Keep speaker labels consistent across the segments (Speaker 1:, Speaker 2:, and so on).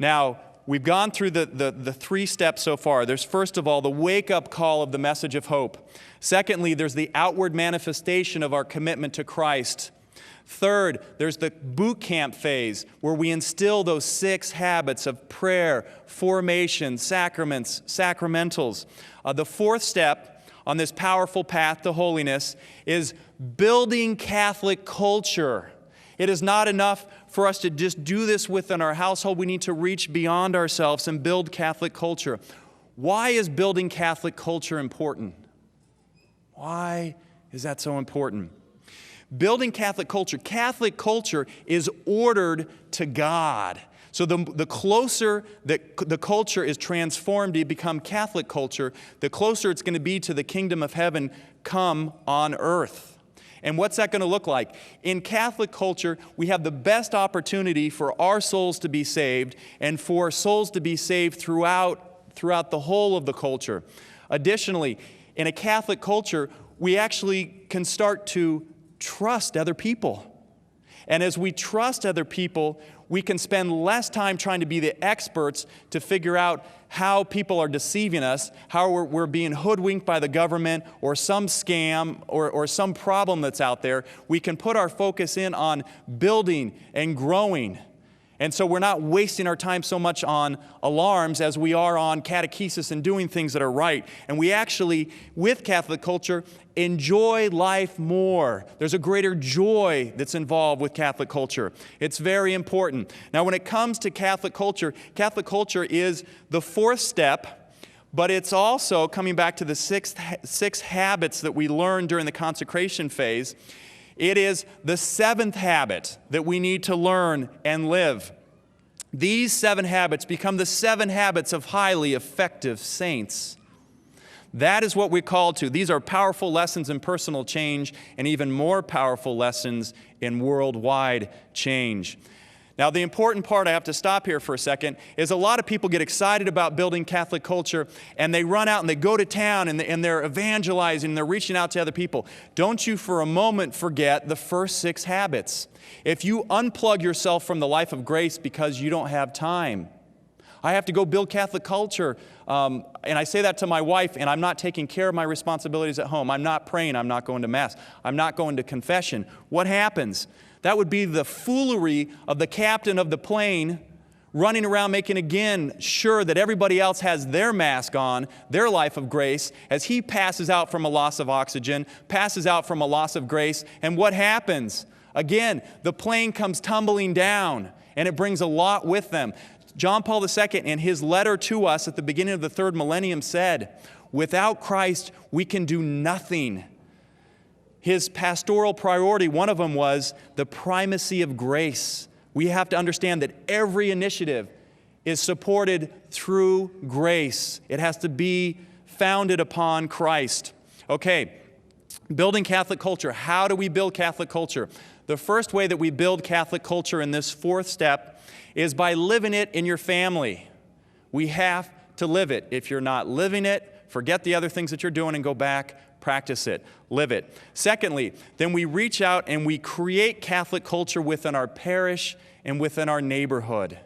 Speaker 1: Now, we've gone through the three steps so far. There's, first of all, the wake-up call of the message of hope. Secondly, there's the outward manifestation of our commitment to Christ. Third, there's the boot camp phase where we instill those 6 habits of prayer, formation, sacraments, sacramentals. The fourth step on this powerful path to holiness is building Catholic culture. It is not enough for us to just do this within our household. We need to reach beyond ourselves and build Catholic culture. Why is building Catholic culture important? Why is that so important? Building Catholic culture is ordered to God. So the closer that the culture is transformed to become Catholic culture, the closer it's going to be to the kingdom of heaven come on earth. And what's that going to look like? In Catholic culture, we have the best opportunity for our souls to be saved and for souls to be saved throughout the whole of the culture. Additionally, in a Catholic culture, we actually can start to trust other people. And as we trust other people, we can spend less time trying to be the experts to figure out how people are deceiving us, how we're being hoodwinked by the government or some scam or some problem that's out there. We can put our focus in on building and growing. And so we're not wasting our time so much on alarms as we are on catechesis and doing things that are right. And we actually, with Catholic culture, enjoy life more. There's a greater joy that's involved with Catholic culture. It's very important. Now, when it comes to Catholic culture is the fourth step, but it's also, coming back to the six habits that we learned during the consecration phase, it is the seventh habit that we need to learn and live. These 7 habits become the 7 habits of highly effective saints. That is what we're called to. These are powerful lessons in personal change and even more powerful lessons in worldwide change. Now, the important part, I have to stop here for a second, is a lot of people get excited about building Catholic culture and they run out and they go to town and they're evangelizing and they're reaching out to other people. Don't you for a moment forget the first 6 habits. If you unplug yourself from the life of grace because you don't have time, I have to go build Catholic culture. And I say that to my wife, and I'm not taking care of my responsibilities at home. I'm not praying. I'm not going to Mass. I'm not going to confession. What happens? That would be the foolery of the captain of the plane running around making again sure that everybody else has their mask on, their life of grace, as he passes out from a loss of oxygen, passes out from a loss of grace. And what happens? Again, the plane comes tumbling down, and it brings a lot with them. John Paul II, in his letter to us at the beginning of the 3rd millennium, said, "Without Christ, we can do nothing." His pastoral priority, one of them was the primacy of grace. We have to understand that every initiative is supported through grace. It has to be founded upon Christ. Okay, building Catholic culture. How do we build Catholic culture? The first way that we build Catholic culture in this 4th step is by living it in your family. We have to live it. If you're not living it, forget the other things that you're doing and go back, practice it, live it. Secondly, then we reach out and we create Catholic culture within our parish and within our neighborhood.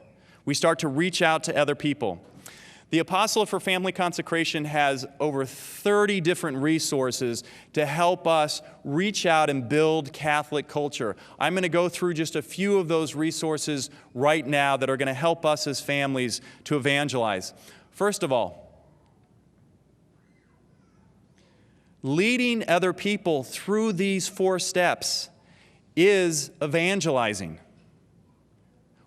Speaker 1: We start to reach out to other people. The Apostolate for Family Consecration has over 30 different resources to help us reach out and build Catholic culture. I'm going to go through just a few of those resources right now that are going to help us as families to evangelize. First of all, leading other people through these 4 steps is evangelizing.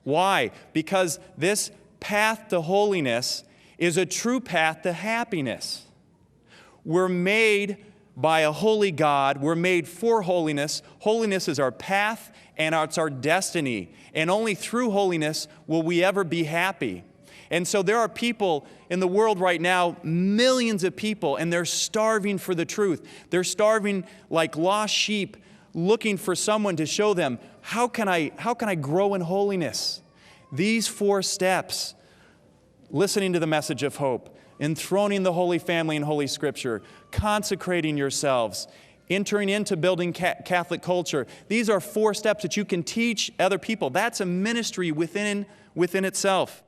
Speaker 1: Why? Because this path to holiness is a true path to happiness. We're made by a holy God. We're made for holiness. Holiness is our path and it's our destiny. And only through holiness will we ever be happy. And so there are people in the world right now, millions of people, and they're starving for the truth. They're starving like lost sheep, looking for someone to show them, how can I grow in holiness? These 4 steps, listening to the message of hope, enthroning the Holy Family in Holy Scripture, consecrating yourselves, entering into building Catholic culture. These are 4 steps that you can teach other people. That's a ministry within itself.